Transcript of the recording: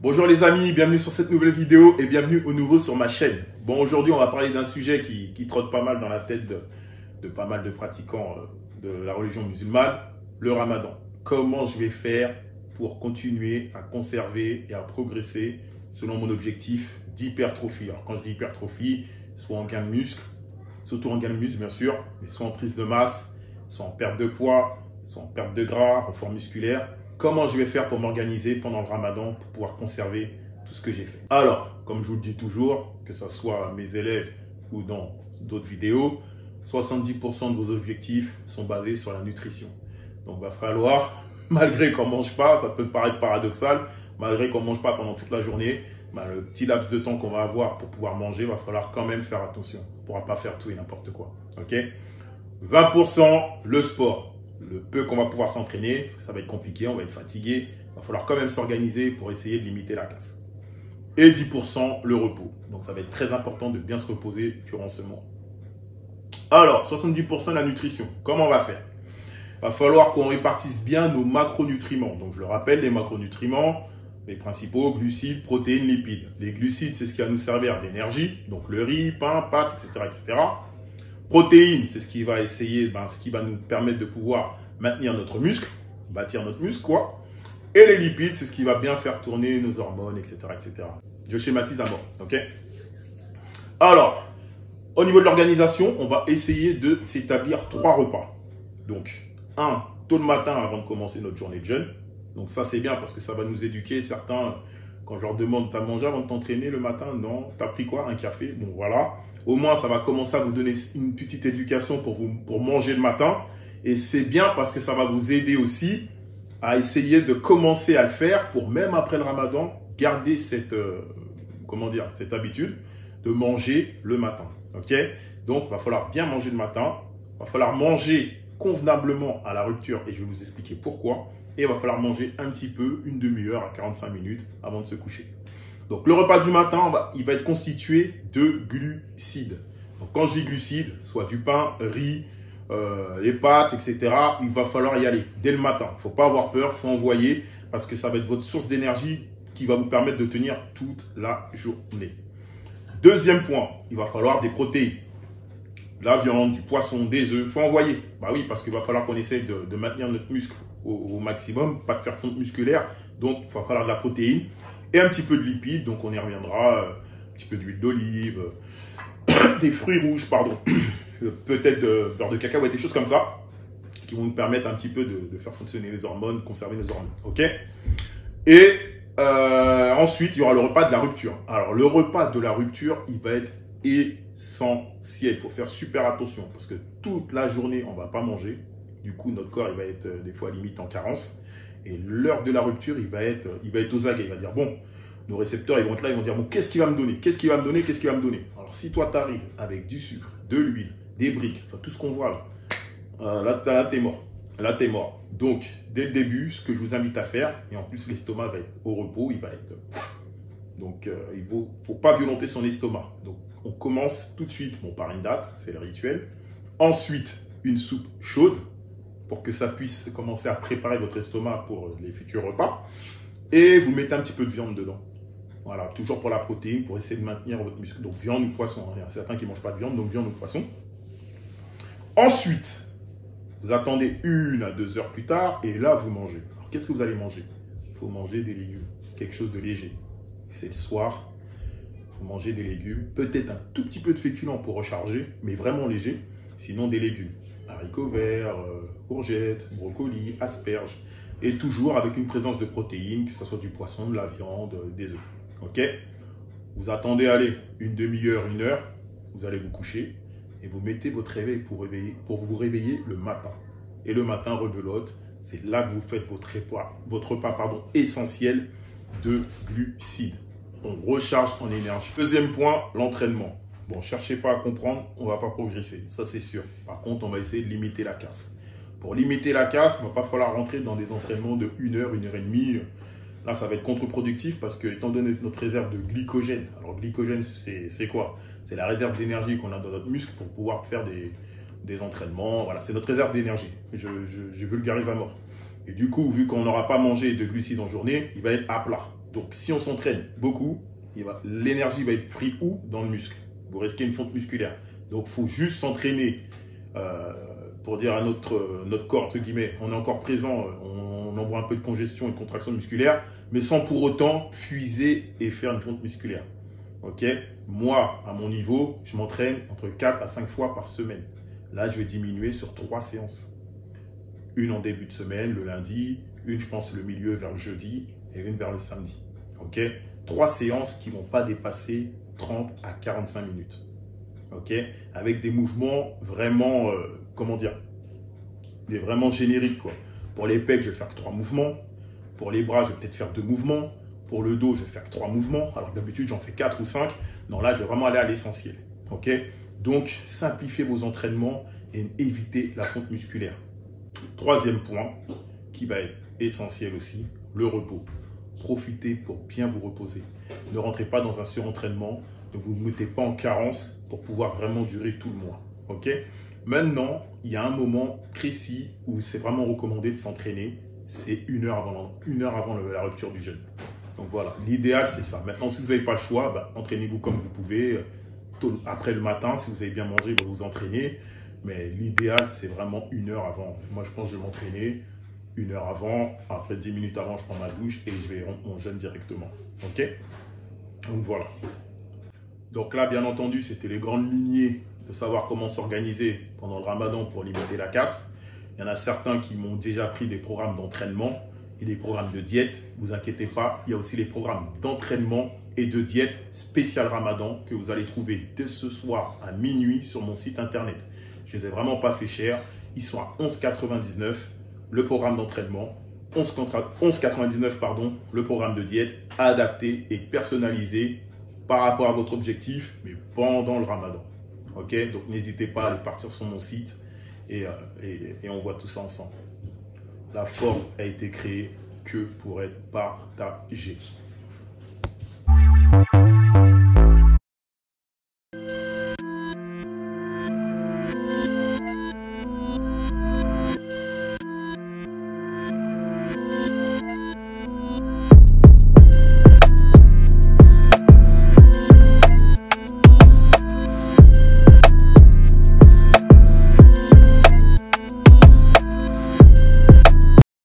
Bonjour les amis, bienvenue sur cette nouvelle vidéo et bienvenue au nouveau sur ma chaîne. Bon, aujourd'hui on va parler d'un sujet qui trotte pas mal dans la tête de pas mal de pratiquants de la religion musulmane, le ramadan. Comment je vais faire pour continuer à conserver et à progresser selon mon objectif d'hypertrophie. Alors quand je dis hypertrophie, soit en gain de muscle, surtout en gain de muscle bien sûr, mais soit en prise de masse, soit en perte de poids, soit en perte de gras, renfort musculaire. Comment je vais faire pour m'organiser pendant le ramadan pour pouvoir conserver tout ce que j'ai fait. Alors, comme je vous le dis toujours, que ce soit mes élèves ou dans d'autres vidéos, 70% de vos objectifs sont basés sur la nutrition. Donc, il va falloir, malgré qu'on ne mange pas, ça peut paraître paradoxal, malgré qu'on ne mange pas pendant toute la journée, le petit laps de temps qu'on va avoir pour pouvoir manger, il va falloir quand même faire attention. On ne pourra pas faire tout et n'importe quoi. Ok ? 20% le sport. Le peu qu'on va pouvoir s'entraîner, parce que ça va être compliqué, on va être fatigué, il va falloir quand même s'organiser pour essayer de limiter la casse. Et 10% le repos. Donc ça va être très important de bien se reposer durant ce mois. Alors, 70% la nutrition. Comment on va faire? Il va falloir qu'on répartisse bien nos macronutriments. Donc je le rappelle, les macronutriments, les principaux, glucides, protéines, lipides. Les glucides, c'est ce qui va nous servir d'énergie, donc le riz, pain, pâtes, etc., etc. Protéines, c'est ce qui va ce qui va nous permettre de pouvoir maintenir notre muscle, bâtir notre muscle, quoi. Et les lipides, c'est ce qui va bien faire tourner nos hormones, etc., etc. Je schématise à mort, ok? Alors, au niveau de l'organisation, on va essayer de s'établir 3 repas. Donc, un tôt le matin avant de commencer notre journée de jeûne. Donc ça, c'est bien parce que ça va nous éduquer. Certains, quand je leur demande, t'as mangé avant de t'entraîner le matin? Non. T'as pris quoi? Un café? Bon, voilà. Au moins, ça va commencer à vous donner une petite éducation pour manger le matin. Et c'est bien parce que ça va vous aider aussi à essayer de commencer à le faire pour, même après le ramadan, garder cette habitude de manger le matin. Ok? Donc, il va falloir bien manger le matin. Il va falloir manger convenablement à la rupture et je vais vous expliquer pourquoi. Et il va falloir manger un petit peu, une demi-heure à 45 minutes avant de se coucher. Donc, le repas du matin, il va être constitué de glucides. Donc, quand je dis glucides, soit du pain, riz, les pâtes, etc., il va falloir y aller dès le matin. Il ne faut pas avoir peur, il faut envoyer parce que ça va être votre source d'énergie qui va vous permettre de tenir toute la journée. Deuxième point, il va falloir des protéines. La viande, du poisson, des œufs, il faut envoyer. Bah oui, parce qu'il va falloir qu'on essaie de maintenir notre muscle au maximum, pas de faire fonte musculaire. Donc, il va falloir de la protéine. Et un petit peu de lipides, donc on y reviendra, un petit peu d'huile d'olive, des fruits rouges, pardon, peut-être de beurre de cacahuète, des choses comme ça, qui vont nous permettre un petit peu de faire fonctionner les hormones, conserver nos hormones, ok? Et ensuite, il y aura le repas de la rupture. Alors, le repas de la rupture, il va être essentiel, il faut faire super attention, parce que toute la journée, on ne va pas manger, du coup, notre corps, il va être des fois limite en carence. Et l'heure de la rupture, il va être aux aguets. Il va dire, bon, nos récepteurs, ils vont être là, ils vont dire, bon, qu'est-ce qu'il va me donner? Qu'est-ce qu'il va me donner? Qu'est-ce qu'il va me donner? Alors, si toi, tu arrives avec du sucre, de l'huile, des briques, enfin, tout ce qu'on voit là, là, t'es mort. Là, t'es mort. Donc, dès le début, ce que je vous invite à faire, et en plus, l'estomac va être au repos, il va être... Donc, il ne faut pas violenter son estomac. Donc, on commence tout de suite, bon, par une date, c'est le rituel. Ensuite, une soupe chaude, pour que ça puisse commencer à préparer votre estomac pour les futurs repas. Et vous mettez un petit peu de viande dedans. Voilà, toujours pour la protéine, pour essayer de maintenir votre muscle. Donc viande ou poisson. Il y a certains qui ne mangent pas de viande, donc viande ou poisson. Ensuite, vous attendez 1 à 2 heures plus tard, et là, vous mangez. Alors, qu'est-ce que vous allez manger? Il faut manger des légumes, quelque chose de léger. C'est le soir, il faut manger des légumes. Peut-être un tout petit peu de féculents pour recharger, mais vraiment léger. Sinon, des légumes. Haricots verts, courgettes, brocolis, asperges. Et toujours avec une présence de protéines, que ce soit du poisson, de la viande, des œufs. Ok? Vous attendez, allez, une demi-heure, 1 heure. Vous allez vous coucher et vous mettez votre réveil pour vous réveiller le matin. Et le matin, rebelote, c'est là que vous faites votre repas essentiel de glucides. On recharge en énergie. Deuxième point, l'entraînement. Bon, cherchez pas à comprendre, on va pas progresser, ça c'est sûr. Par contre, on va essayer de limiter la casse. Pour limiter la casse, il ne va pas falloir rentrer dans des entraînements de 1 heure, 1 heure et demie. Là, ça va être contre-productif parce que, étant donné notre réserve de glycogène, alors glycogène, c'est quoi? C'est la réserve d'énergie qu'on a dans notre muscle pour pouvoir faire des entraînements. Voilà, c'est notre réserve d'énergie. Je vulgarise à mort. Et du coup, vu qu'on n'aura pas mangé de glucides en journée, il va être à plat. Donc, si on s'entraîne beaucoup, l'énergie va être prise où? Dans le muscle. Vous risquez une fonte musculaire. Donc, il faut juste s'entraîner pour dire à notre corps, entre guillemets, on est encore présent, on envoie un peu de congestion et de contraction musculaire, mais sans pour autant puiser et faire une fonte musculaire. Ok? Moi, à mon niveau, je m'entraîne entre 4 à 5 fois par semaine. Là, je vais diminuer sur 3 séances. Une en début de semaine, le lundi, une, je pense, le milieu vers le jeudi et une vers le samedi. Ok? 3 séances qui ne vont pas dépasser 30 à 45 minutes. Ok? Avec des mouvements vraiment, comment dire, vraiment génériques, quoi. Pour les pecs, je vais faire que 3 mouvements. Pour les bras, je vais peut-être faire 2 mouvements. Pour le dos, je vais faire que 3 mouvements. Alors que d'habitude, j'en fais 4 ou 5. Non, là, je vais vraiment aller à l'essentiel. Ok? Donc, simplifiez vos entraînements et évitez la fonte musculaire. Troisième point, qui va être essentiel aussi, le repos. Profitez pour bien vous reposer. Ne rentrez pas dans un surentraînement. Ne vous mettez pas en carence pour pouvoir vraiment durer tout le mois. Ok? Maintenant, il y a un moment précis où c'est vraiment recommandé de s'entraîner. C'est 1 heure avant la rupture du jeûne. Donc voilà, l'idéal c'est ça. Maintenant, si vous n'avez pas le choix, entraînez-vous comme vous pouvez. Après le matin, si vous avez bien mangé, vous vous entraînez. Mais l'idéal, c'est vraiment 1 heure avant. Moi, je pense que je vais m'entraîner 1 heure avant. Après 10 minutes avant, je prends ma douche et je vais rompre mon jeûne directement. Ok? Donc voilà. Donc là, bien entendu, c'était les grandes lignées de savoir comment s'organiser pendant le ramadan pour limiter la casse. Il y en a certains qui m'ont déjà pris des programmes d'entraînement et des programmes de diète. Ne vous inquiétez pas, il y a aussi les programmes d'entraînement et de diète spécial ramadan que vous allez trouver dès ce soir à minuit sur mon site internet. Je ne les ai vraiment pas fait cher. Ils sont à 11,99 le programme d'entraînement, 11,99 pardon, le programme de diète adapté et personnalisé par rapport à votre objectif, mais pendant le ramadan. Ok? Donc n'hésitez pas à aller partir sur mon site et on voit tout ça ensemble. La force a été créée que pour être partagée.